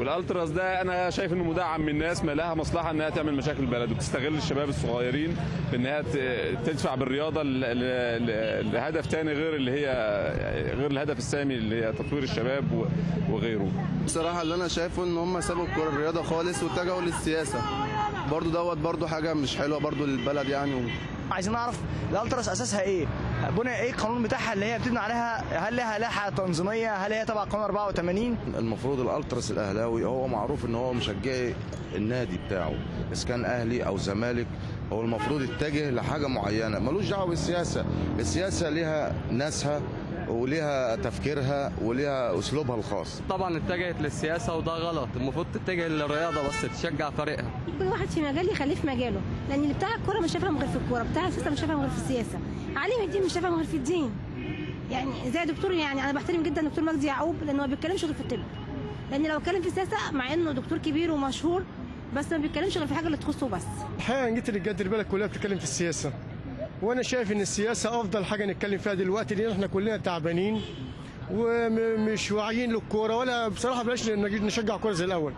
والالتراس ده انا شايف انه مدعم من الناس ما لها مصلحه انها تعمل مشاكل البلد، وبتستغل الشباب الصغيرين في انها تدفع بالرياضه لهدف تاني غير اللي هي غير الهدف السامي اللي هي تطوير الشباب وغيره. بصراحه اللي انا شايفه ان هم سابوا الرياضه خالص واتجهوا للسياسه، برضو حاجه مش حلوه برضو للبلد يعني. عايزين نعرف الالتراس اساسها ايه؟ بناء ايه القانون بتاعها اللي هي بتبني عليها؟ هل لها لائحه تنظيميه؟ هل هي تبع قانون 84؟ المفروض الالتراس الاهلاوي هو معروف ان هو مشجعي النادي بتاعه، اذا كان اهلي او زمالك، هو المفروض يتجه لحاجه معينه، ملوش دعوه بالسياسه. السياسه ليها ناسها وليها تفكيرها وليها اسلوبها الخاص. طبعا اتجهت للسياسه وده غلط، المفروض تتجه للرياضه بس تشجع فريقها. كل واحد في مجال يخليه في مجاله، لان اللي بتاع الكوره مش هيفهم غير في الكوره، بتاع السياسه مش هيفهم غير في السياسه، عالم الدين مش هيفهم غير في الدين. يعني زي دكتور، يعني انا بحترم جدا دكتور مجدي يعقوب لانه ما بيتكلمش غير في الطب، لان لو اتكلم في السياسه مع انه دكتور كبير ومشهور بس ما بيتكلمش غير في الحاجه اللي تخصه بس. الحقيقه جيت للجد البلد كلها بتتكلم في السياسه، وانا شايف ان السياسه افضل حاجه نتكلم فيها دلوقتي، لان احنا كلنا تعبانين ومش واعيين للكوره، ولا بصراحه بلاش نشجع كوره زي الاول.